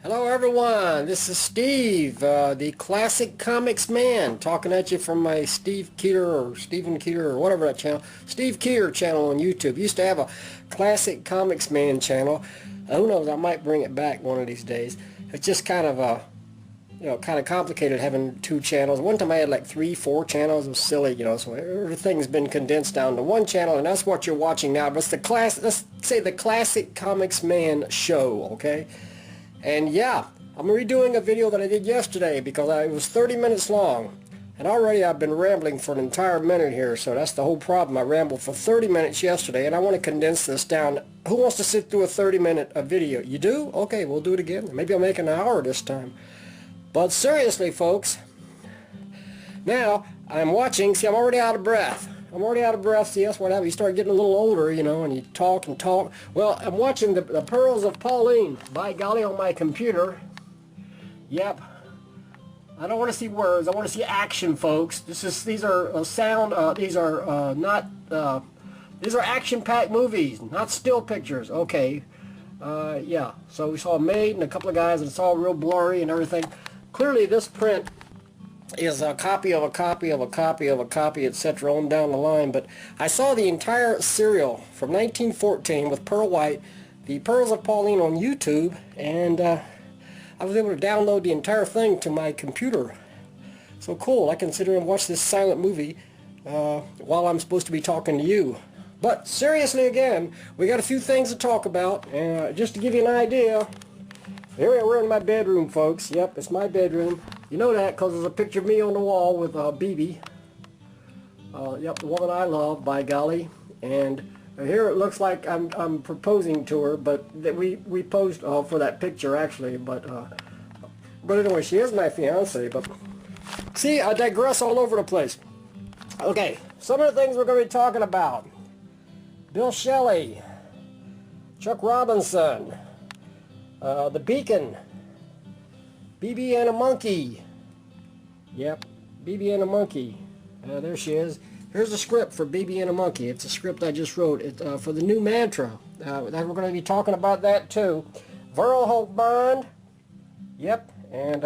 Hello everyone, this is Steve, the Classic Comics Man, talking at you from my Steve Keeter or Stephen Keeter or whatever that channel, Steve Keeter channel on YouTube. Used to have a Classic Comics Man channel. Who knows, I might bring it back one of these days. It's just kind of kind of complicated having two channels. One time I had like 3-4 channels. It was silly, so everything's been condensed down to one channel, and that's what you're watching now. But it's the let's say the Classic Comics Man show, okay? And yeah, I'm redoing a video that I did yesterday because it was 30 minutes long. And already I've been rambling for an entire minute here, so that's the whole problem. I rambled for 30 minutes yesterday, and I want to condense this down. Who wants to sit through a 30-minute video? You do? Okay, we'll do it again. Maybe I'll make an hour this time. But seriously, folks, now I'm watching. See, I'm already out of breath. See, that's what happens. You start getting a little older, and you talk and talk. Well, I'm watching the Pearls of Pauline, by golly, on my computer. Yep. I don't want to see words. I want to see action, folks. These are sound. These are these are action-packed movies, not still pictures. Okay. Yeah. So we saw a maid and a couple of guys, and it's all real blurry and everything. Clearly, this print is a copy of a copy of a copy of a copy, etc. on down the line. But I saw the entire serial from 1914 with Pearl White, the Pearls of Pauline, on YouTube, and I was able to download the entire thing to my computer. So cool. I can sit here and watch this silent movie while I'm supposed to be talking to you. But seriously, again, we got a few things to talk about, and just to give you an idea, here we're in my bedroom, folks. Yep, it's my bedroom. You know that because there's a picture of me on the wall with BB. Yep, the woman I love, by golly. And here it looks like I'm proposing to her, but we posed for that picture actually. But anyway, she is my fiance. But see, I digress all over the place. Okay, some of the things we're going to be talking about: Bill Schelly, Chuck Robinson, The Beacon, BB and a Monkey. Yep, BB and a Monkey. There she is. Here's the script for BB and a Monkey. It's a script I just wrote for the new mantra. We're going to be talking about that too. Verl Bond. Yep, and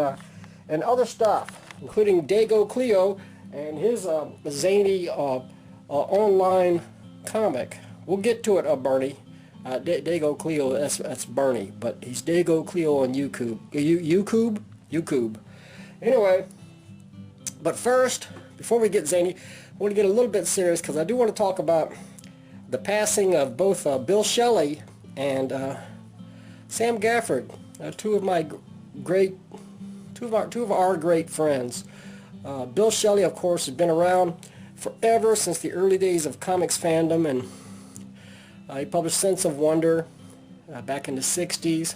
other stuff, including DagoCleo and his zany online comic. We'll get to it, Bernie. DagoCleo, that's Bernie, but he's DagoCleo on YouTube. YouTube. Anyway, but first, before we get zany, I want to get a little bit serious because I do want to talk about the passing of both Bill Schelly and Sam Gafford, two of our great friends. Bill Schelly, of course, has been around forever, since the early days of comics fandom, and he published Sense of Wonder back in the 60s.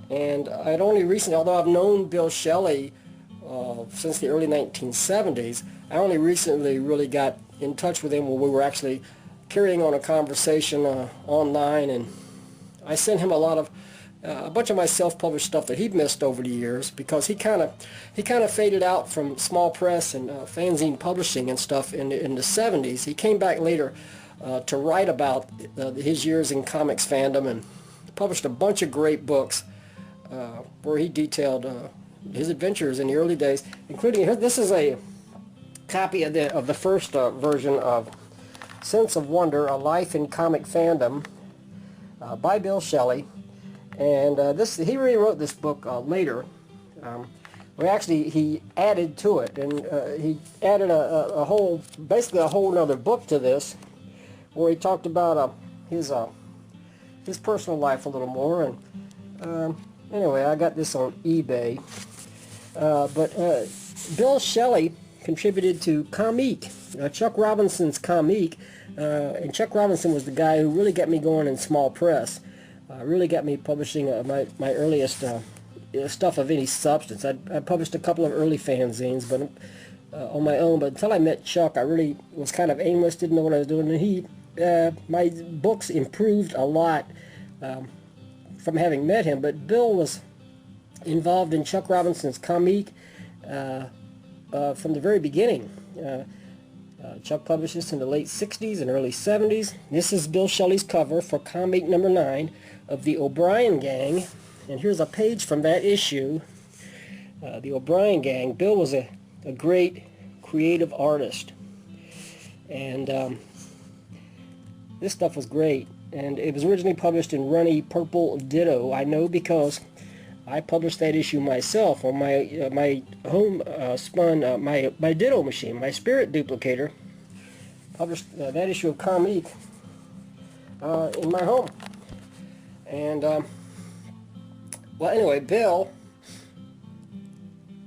And I'd only recently, although I've known Bill Schelly since the early 1970s, I only recently really got in touch with him when we were actually carrying on a conversation online, and I sent him a bunch of my self-published stuff that he'd missed over the years, because he kind of faded out from small press and fanzine publishing and stuff in the 70s. He came back later to write about his years in comics fandom, and published a bunch of great books where he detailed his adventures in the early days, including this is a copy of the first version of Sense of Wonder: A Life in Comic Fandom by Bill Schelly. And he rewrote this book later. He added to it, and he added basically a whole another book to this, where he talked about his personal life a little more. And anyway, I got this on eBay. But Bill Schelly contributed to Comix, Chuck Robinson's Comix, and Chuck Robinson was the guy who really got me going in small press. Really got me publishing my earliest stuff of any substance. I published a couple of early fanzines, but on my own. But until I met Chuck, I really was kind of aimless, didn't know what I was doing. And my books improved a lot from having met him. But Bill was involved in Chuck Robinson's Comix from the very beginning. Chuck published this in the late 60s and early 70s. This is Bill Schelly's cover for Comix #9 of the O'Brien Gang. And here's a page from that issue. The O'Brien gang. Bill was a great creative artist. And this stuff was great. And it was originally published in Runny Purple Ditto. I know because I published that issue myself on my home spun my Ditto machine, my Spirit duplicator. Published that issue of Comix in my home. And well, anyway, Bill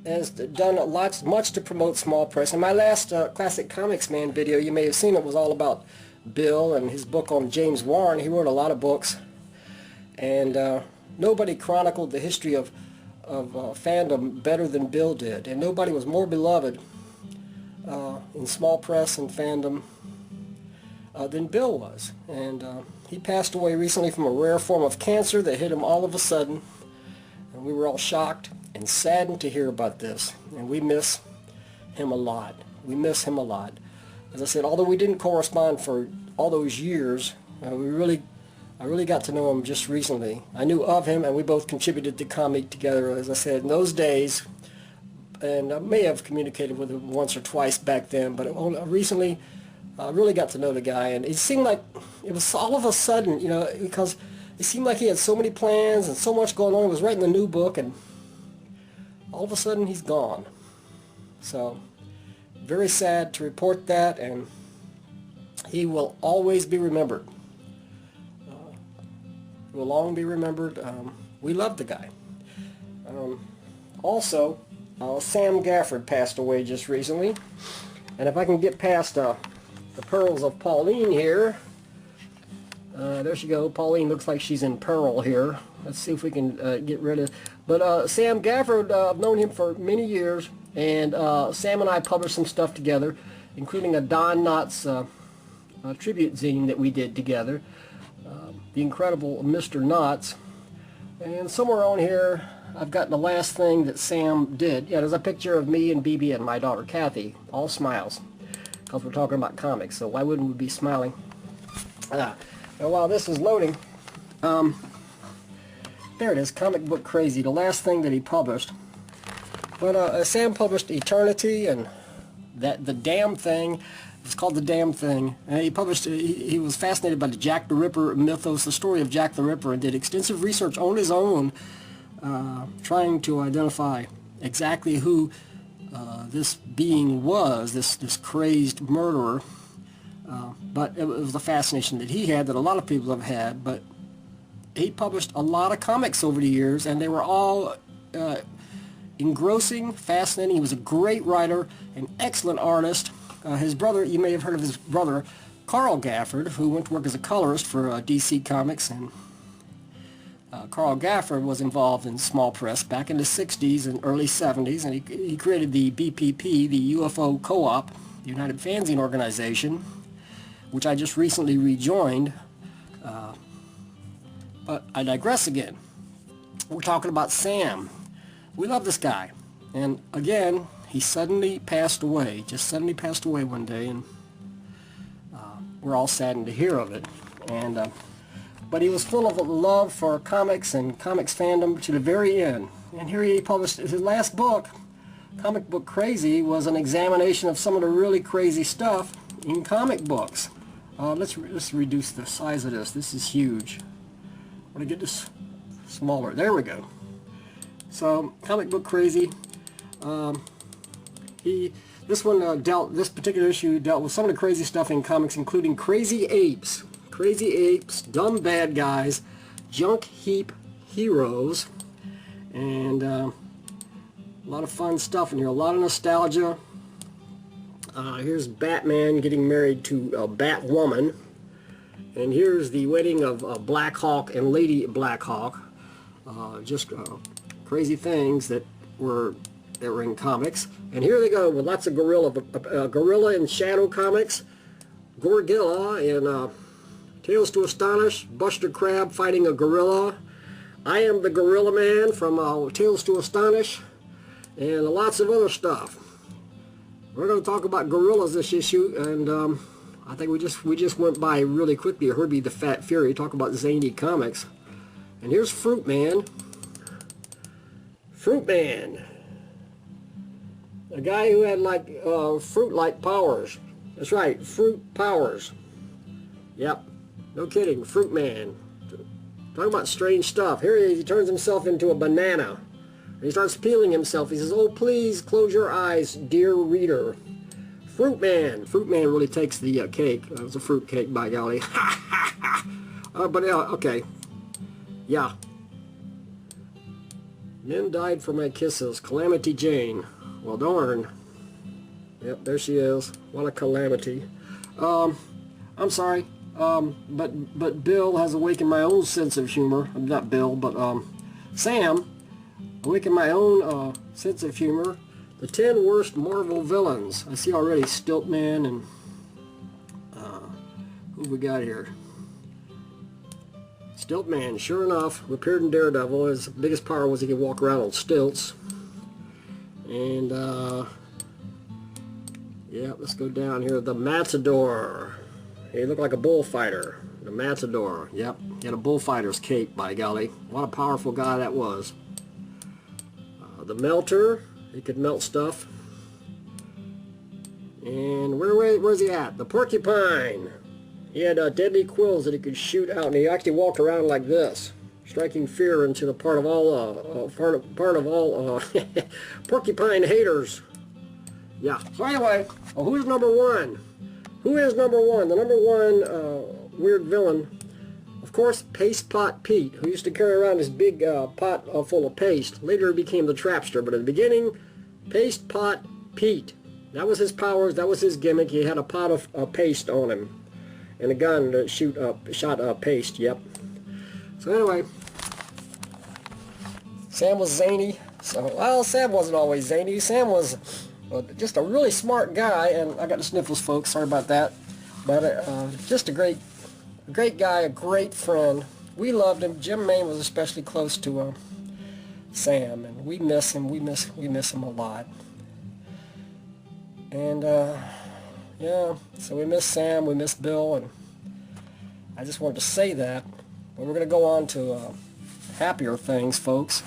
has done much to promote small press. In my last Classic Comics Man video, you may have seen it, was all about Bill and his book on James Warren. He wrote a lot of books, and nobody chronicled the history of fandom better than Bill did, and nobody was more beloved in small press and fandom than Bill was. And he passed away recently from a rare form of cancer that hit him all of a sudden, and we were all shocked and saddened to hear about this, and we miss him a lot. We miss him a lot. As I said, although we didn't correspond for all those years, I really got to know him just recently. I knew of him, and we both contributed to Comix together, as I said, in those days. And I may have communicated with him once or twice back then, but recently I really got to know the guy. And it seemed like it was all of a sudden, you know, because it seemed like he had so many plans and so much going on. He was writing the new book, and all of a sudden he's gone. So very sad to report that, and he will always be remembered. He will long be remembered. We love the guy. Also, Sam Gafford passed away just recently, and if I can get past the pearls of Pauline here, there she go. Pauline looks like she's in peril here. Let's see if we can get rid of. But Sam Gafford, I've known him for many years, and Sam and I published some stuff together, including a Don Knotts tribute zine that we did together, The Incredible Mr. Knotts. And somewhere on here, I've got the last thing that Sam did. Yeah, there's a picture of me and BB and my daughter Kathy, all smiles, because we're talking about comics, so why wouldn't we be smiling? Now, while this is loading, there it is, Comic Book Crazy, the last thing that he published. But Sam published Eternity and The Damn Thing. It's called The Damn Thing. He published. He was fascinated by the Jack the Ripper mythos, the story of Jack the Ripper, and did extensive research on his own, trying to identify exactly who this being was, this crazed murderer. But it was a fascination that he had, that a lot of people have had. But he published a lot of comics over the years, and they were all engrossing, fascinating. He was a great writer, an excellent artist. His brother, you may have heard of his brother, Carl Gafford, who went to work as a colorist for DC Comics, and Carl Gafford was involved in small press back in the 60s and early 70s, and he created the BPP, the UFO Co-op, the United Fanzine Organization, which I just recently rejoined. But I digress again. We're talking about Sam. We love this guy. And again, he suddenly passed away. Just suddenly passed away one day, and we're all saddened to hear of it. And but he was full of love for comics and comics fandom to the very end. And here he published his last book, Comic Book Crazy, was an examination of some of the really crazy stuff in comic books. Let's reduce the size of this. This is huge. I want to get this smaller. There we go. So, Comic Book Crazy. This particular issue dealt with some of the crazy stuff in comics, including crazy apes, dumb bad guys, junk heap heroes, and a lot of fun stuff in here. A lot of nostalgia. Here's Batman getting married to Batwoman, and here's the wedding of Black Hawk and Lady Black Hawk. Just crazy things that were in comics. And here they go with lots of Gorilla and Shadow comics, Gorgilla and Tales to Astonish, Buster Crab fighting a gorilla, I Am the Gorilla Man from Tales to Astonish, and lots of other stuff. We're going to talk about gorillas this issue, and I think we just went by really quickly Herbie the Fat Fury, talk about zany comics. And here's Fruit Man. Fruit Man. A guy who had like fruit-like powers. That's right, fruit powers. Yep, no kidding, Fruit Man. Talking about strange stuff. Here he turns himself into a banana. He starts peeling himself. He says, "Oh, please close your eyes, dear reader." Fruit Man. Fruit Man really takes the cake. It was a fruit cake, by golly. Okay. Yeah. Men died for my kisses. Calamity Jane. Well, darn. Yep, there she is. What a calamity. I'm sorry. But Bill has awakened my own sense of humor. Not Bill, but Sam awakened my own sense of humor. The 10 worst Marvel villains. I see already Stiltman and who we got here? Stiltman, sure enough, appeared in Daredevil. His biggest power was he could walk around on stilts. And yeah, let's go down here. The Matador. He looked like a bullfighter. The Matador. Yep, he had a bullfighter's cape, by golly. What a powerful guy that was. The Melter. He could melt stuff. And where's he at? The Porcupine. He had deadly quills that he could shoot out, and he actually walked around like this, striking fear into the part of all porcupine haters. Yeah. So anyway, who's number one? Who is number one? The number one weird villain, of course, Paste Pot Pete, who used to carry around his big pot full of paste. Later he became the Trapster, but at the beginning, Paste Pot Pete. That was his powers. That was his gimmick. He had a pot of paste on him, and a gun to shot paste. Yep. So anyway, Sam was zany. So, well, Sam wasn't always zany. Sam was just a really smart guy, and I got the sniffles, folks. Sorry about that. But just a great guy, a great friend. We loved him. Jim Maine was especially close to Sam, and we miss him. We miss him a lot. And yeah, so we miss Sam, we miss Bill, and I just wanted to say that. But we're going to go on to happier things, folks,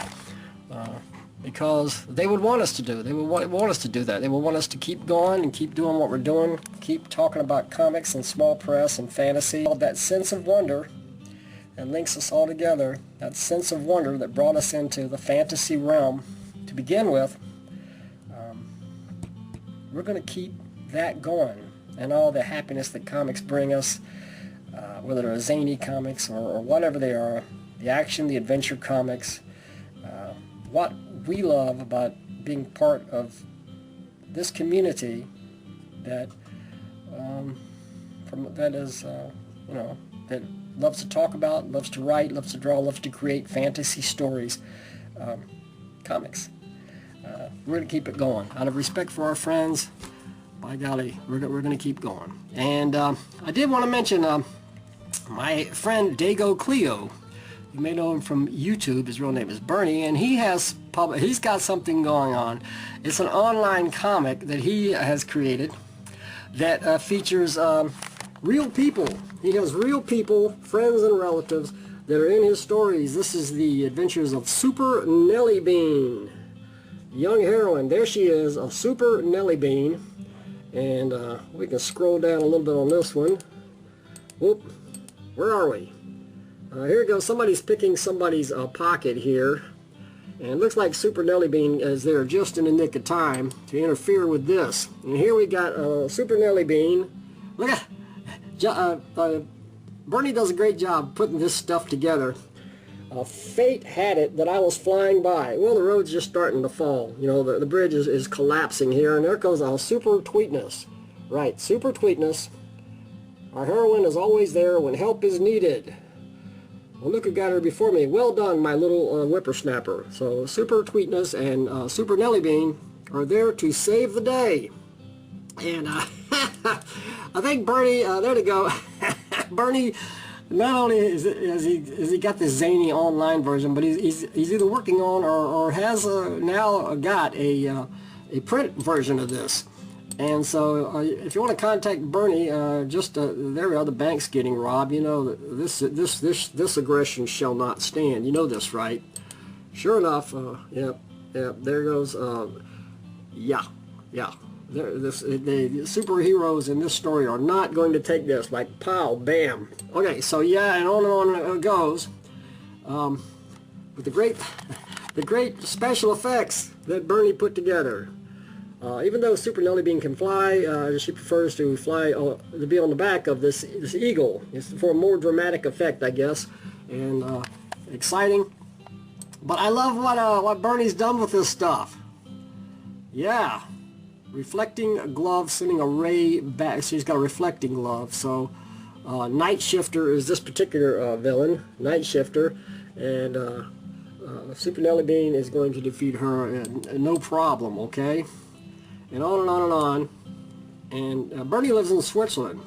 because they would want us to do. They would want us to do that. They would want us to keep going and keep doing what we're doing, keep talking about comics and small press and fantasy. That sense of wonder that links us all together, that sense of wonder that brought us into the fantasy realm to begin with. We're going to keep that going, and all the happiness that comics bring us, whether they're zany comics or whatever they are, the action, the adventure comics, what we love about being part of this community that that loves to talk about, loves to write, loves to draw, loves to create fantasy stories, comics. We're going to keep it going. Out of respect for our friends, by golly, we're going to keep going. And I did want to mention my friend DagoCleo. You may know him from YouTube. His real name is Bernie, and he's got something going on. It's an online comic that he has created that features real people. He has real people, friends and relatives, that are in his stories. This is the adventures of Super Nellie Bean. Young heroine, there she is, a Super Nellie Bean. And we can scroll down a little bit on this one. Whoop, where are we? Here we go, somebody's picking somebody's pocket here. And it looks like Super Nellie Bean is there just in the nick of time to interfere with this. And here we got Super Nellie Bean. Look at, Bernie does a great job putting this stuff together. Fate had it that I was flying by. Well, the road's just starting to fall. You know, the bridge is collapsing here, and there goes our Super Tweetness. Right, Super Tweetness. Our heroine is always there when help is needed. Well, look who got her before me. Well done, my little whippersnapper. So Super Tweetness and Super Nellie Bean are there to save the day. And I think Bernie, there to go. Bernie, not only has he got this zany online version, but he's either working on or has now got a print version of this. And so if you want to contact Bernie, there we are, the bank's getting robbed. You know, this aggression shall not stand. You know this, right? Sure enough, yeah, Yeah, there goes, yeah. The superheroes in this story are not going to take this, like, pow, bam. Okay, so yeah, and on it goes. With the great special effects that Bernie put together. Even though Super Nellie Bean can fly, she prefers to fly, to be on the back of this eagle. It's for a more dramatic effect, I guess, and exciting. But I love what Bernie's done with this stuff. Yeah. Reflecting glove, sending a ray back. She's got a reflecting glove. So Night Shifter is this particular villain, Night Shifter, and Super Nellie Bean is going to defeat her no problem, okay? And on and on and on. And Bernie lives in Switzerland.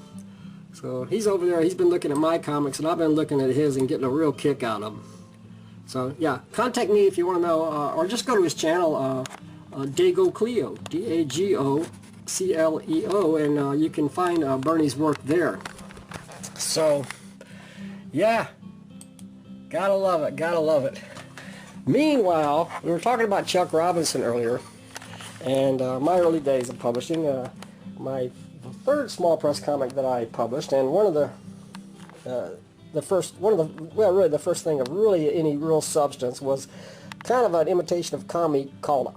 So he's over there, he's been looking at my comics, and I've been looking at his and getting a real kick out of them. So yeah, contact me if you want to know, or just go to his channel, DagoCleo, D-A-G-O-C-L-E-O, and you can find Bernie's work there. So, yeah, gotta love it, gotta love it. Meanwhile, we were talking about Chuck Robinson earlier, and my early days of publishing, my third small press comic that I published, and one of the first thing of really any real substance was kind of an imitation of comic called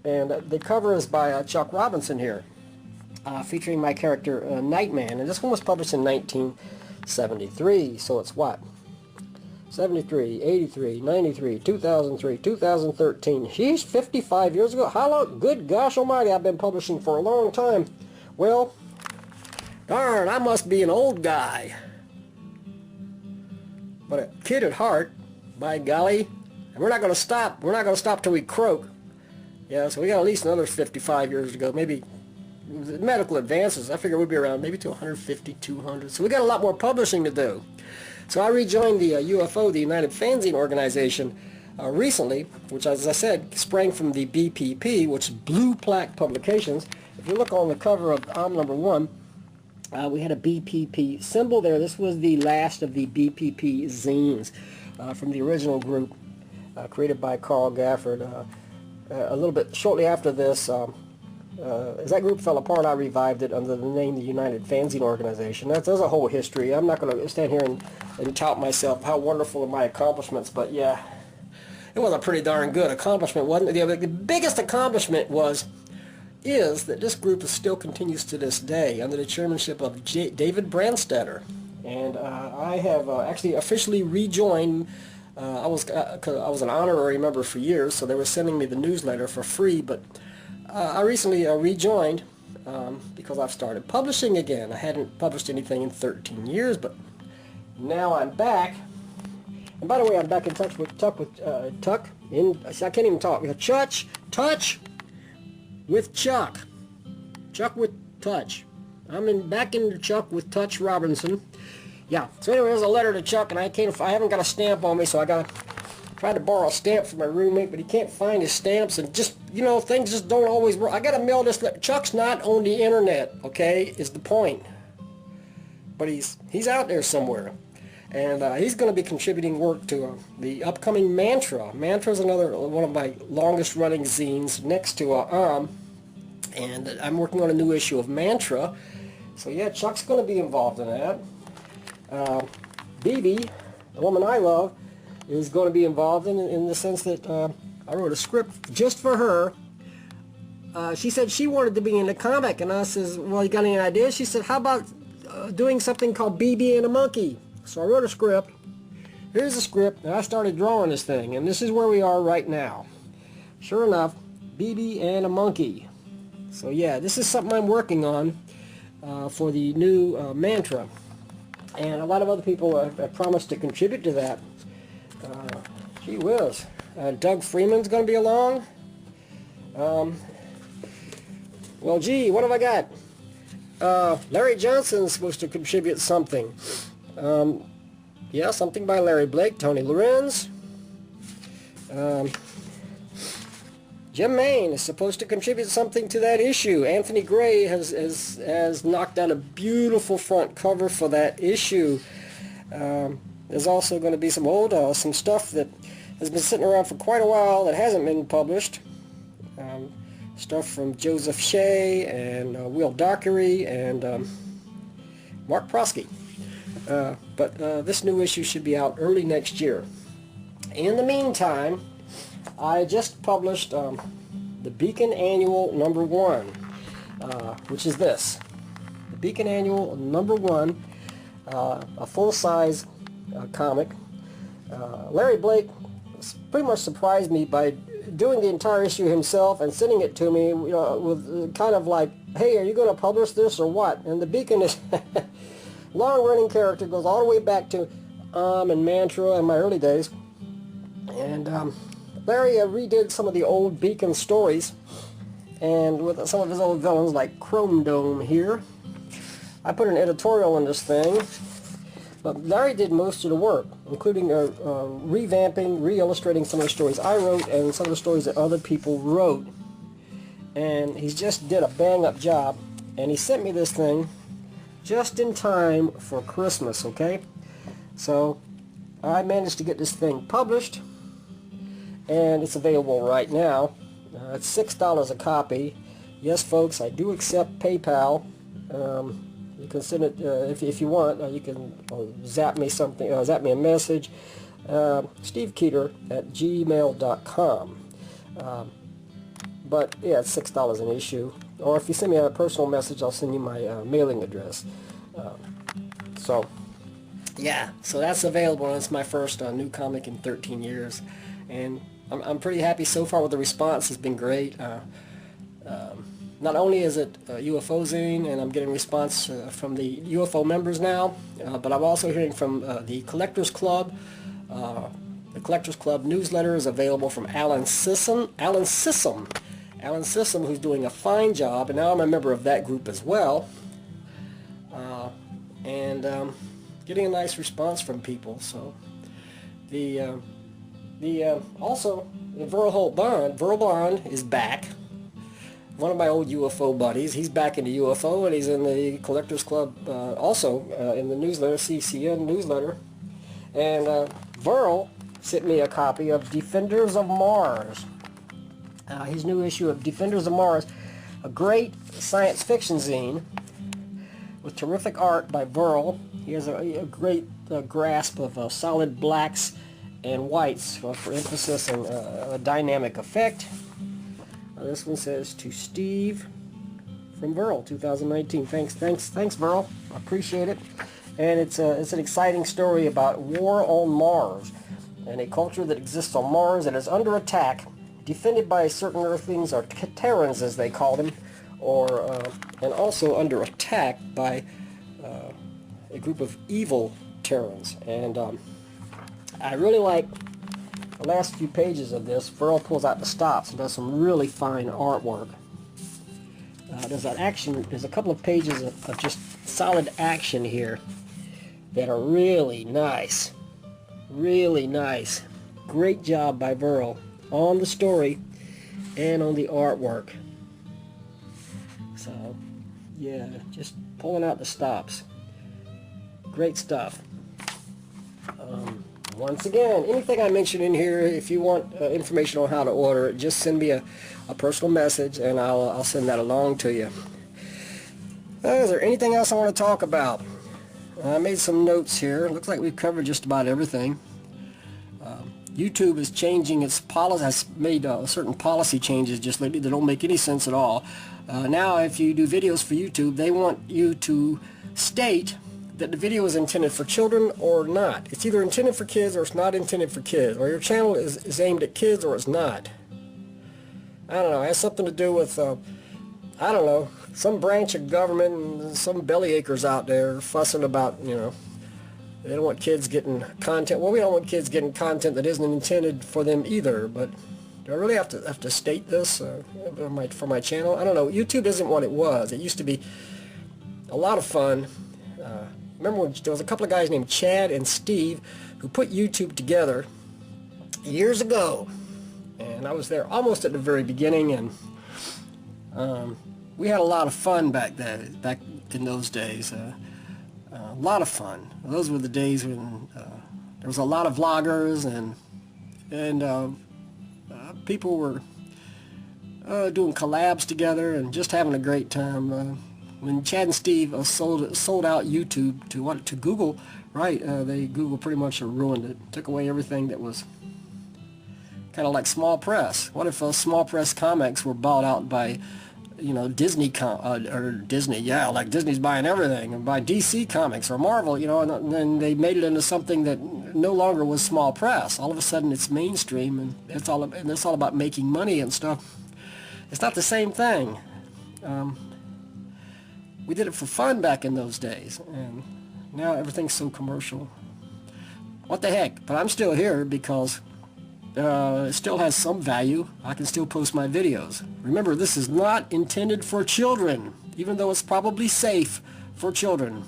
and the cover is by Chuck Robinson here, featuring my character Nightman, and this one was published in 1973, so it's what? 73, 83, 93, 2003, 2013. Sheesh, 55 years ago. How long? Good gosh almighty, I've been publishing for a long time. Well, darn, I must be an old guy. But a kid at heart, by golly. And we're not going to stop. We're not going to stop till we croak. Yeah, so we got at least another 55 years to go. Maybe medical advances, I figure we'd be around maybe to 150, 200. So we got a lot more publishing to do. So I rejoined the UFO, the United Fanzine Organization, recently, which, as I said, sprang from the BPP, which is Blue Plaque Publications. If you look on the cover of number 1, we had a BPP symbol there. This was the last of the BPP zines from the original group created by Carl Gafford. A little bit shortly after this, as that group fell apart, I revived it under the name the United Fanzine Organization. There's a whole history. I'm not going to stand here and tout myself how wonderful are my accomplishments, but yeah, it was a pretty darn good accomplishment, wasn't it? The biggest accomplishment is that this group still continues to this day under the chairmanship of David Brandstetter, and I have actually officially rejoined. I was an honorary member for years, so they were sending me the newsletter for free, but I recently rejoined because I've started publishing again. I hadn't published anything in 13 years, but now I'm back. And by the way, I'm back in touch with I can't even talk. Touch with Chuck. Chuck with Touch. Back in Chuck with Touch Robinson. Yeah. So anyway, there's a letter to Chuck, and I haven't got a stamp on me, so I got to try to borrow a stamp from my roommate, but he can't find his stamps, and just, things just don't always work. I got to mail this letter. Chuck's not on the internet, okay, is the point. But he's out there somewhere. And he's going to be contributing work to the upcoming Mantra. Mantra's another one of my longest running zines next to and I'm working on a new issue of Mantra. So yeah, Chuck's going to be involved in that. BB, the woman I love, is going to be involved in the sense that I wrote a script just for her. She said she wanted to be in the comic, and I says, well, you got any ideas? She said, how about doing something called BB and a Monkey? So I wrote a script. Here's the script, and I started drawing this thing, and this is where we are right now. Sure enough, BB and a Monkey. So yeah, this is something I'm working on for the new Mantra. And a lot of other people have promised to contribute to that. Gee whiz. Doug Freeman's going to be along. Well, gee, what have I got? Larry Johnson's supposed to contribute something. Yeah, something by Larry Blake, Tony Lorenz. Jim Main is supposed to contribute something to that issue. Anthony Gray has knocked out a beautiful front cover for that issue. There's also going to be some stuff that has been sitting around for quite a while that hasn't been published. Stuff from Joseph Shea and Will Dockery and Mark Prosky. But this new issue should be out early next year. In the meantime, I just published the Beacon Annual #1, which is this. The Beacon Annual #1, a full-size comic. Larry Blake pretty much surprised me by doing the entire issue himself and sending it to me, with kind of like, hey, are you going to publish this or what? And the Beacon is long-running character, goes all the way back to and Mantra in my early days. And Larry redid some of the old Beacon stories, and with some of his old villains like Chrome Dome here. I put an editorial on this thing, but Larry did most of the work, including revamping, re-illustrating some of the stories I wrote and some of the stories that other people wrote. And he just did a bang-up job, and he sent me this thing just in time for Christmas, okay? So I managed to get this thing published, and it's available right now. It's $6 a copy. Yes, folks, I do accept PayPal. You can send it if you want. You can zap me something, zap me a message. stevekeeter@gmail.com. But yeah, it's $6 an issue. Or if you send me a personal message, I'll send you my mailing address. So yeah, so that's available. It's my first new comic in 13 years, and I'm pretty happy so far with the response. It's been great. Not only is it UFO zine, and I'm getting response from the UFO members now, but I'm also hearing from the Collectors Club. The Collectors Club newsletter is available from Alan Sissom, who's doing a fine job, and now I'm a member of that group as well. And getting a nice response from people. So also Verl Bond is back. One of my old UFO buddies. He's back in the UFO, and he's in the Collectors Club also in the newsletter, CCN newsletter. And Verl sent me a copy of Defenders of Mars. His new issue of Defenders of Mars, a great science fiction zine with terrific art by Verl. He has a great grasp of solid blacks and whites for emphasis and a dynamic effect. This one says, to Steve from Verl, 2019. Thanks, Verl. I appreciate it. And it's an exciting story about war on Mars and a culture that exists on Mars that is under attack, defended by certain Earthlings, or Terrans as they call them, and also under attack by a group of evil Terrans. And I really like the last few pages of this. Verl pulls out the stops and does some really fine artwork. There's a couple of pages of just solid action here that are really nice. Really nice. Great job by Verl on the story and on the artwork. So yeah, just pulling out the stops. Great stuff. Once again, anything I mention in here, if you want information on how to order it, just send me a personal message, and I'll send that along to you. Is there anything else I want to talk about? I made some notes here. Looks like we've covered just about everything. YouTube is changing its policy, has made certain policy changes just lately that don't make any sense at all. Now if you do videos for YouTube, they want you to state that the video is intended for children or not. It's either intended for kids or it's not intended for kids, or your channel is aimed at kids or it's not. I don't know, it has something to do with, I don't know, some branch of government and some bellyachers out there fussing about, they don't want kids getting content. Well, we don't want kids getting content that isn't intended for them either, but do I really have to state this for my channel? I don't know. YouTube isn't what it was. It used to be a lot of fun. Remember when there was a couple of guys named Chad and Steve who put YouTube together years ago, and I was there almost at the very beginning, and we had a lot of fun back in those days. A lot of fun. Those were the days when there was a lot of vloggers, and and people were doing collabs together and just having a great time. When Chad and Steve sold out YouTube to Google, right? Google pretty much ruined it, took away everything that was kind of like small press. What if small press comics were bought out by, you know, Disney, yeah, like Disney's buying everything, and by DC Comics or Marvel, you know, and then they made it into something that no longer was small press. All of a sudden it's mainstream, and it's all about making money and stuff. It's not the same thing. We did it for fun back in those days, and now everything's so commercial. What the heck? But I'm still here because it still has some value. I can still post my videos. Remember, this is not intended for children, even though it's probably safe for children.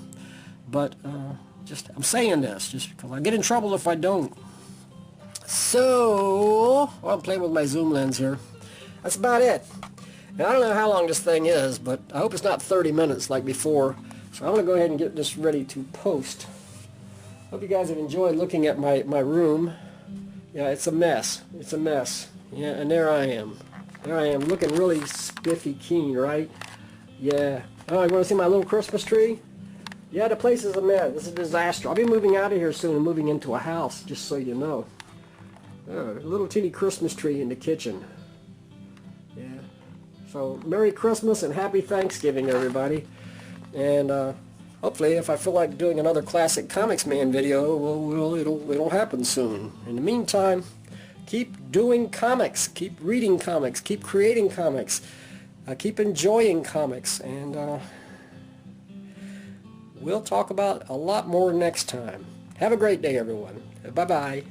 But I'm saying this just because I get in trouble if I don't. So, well, I'm playing with my zoom lens here. That's about it. Now, I don't know how long this thing is, but I hope it's not 30 minutes like before. So I'm going to go ahead and get this ready to post. Hope you guys have enjoyed looking at my room. Yeah, it's a mess. It's a mess. Yeah, and there I am. There I am, looking really spiffy keen, right? Yeah. Oh, you want to see my little Christmas tree? Yeah, the place is a mess. It's a disaster. I'll be moving out of here soon and moving into a house, just so you know. Oh, a little teeny Christmas tree in the kitchen. Yeah. So, Merry Christmas and Happy Thanksgiving, everybody. And hopefully, if I feel like doing another classic Comics Man video, well, it'll happen soon. In the meantime, keep doing comics, keep reading comics, keep creating comics, keep enjoying comics, and we'll talk about a lot more next time. Have a great day, everyone. Bye-bye.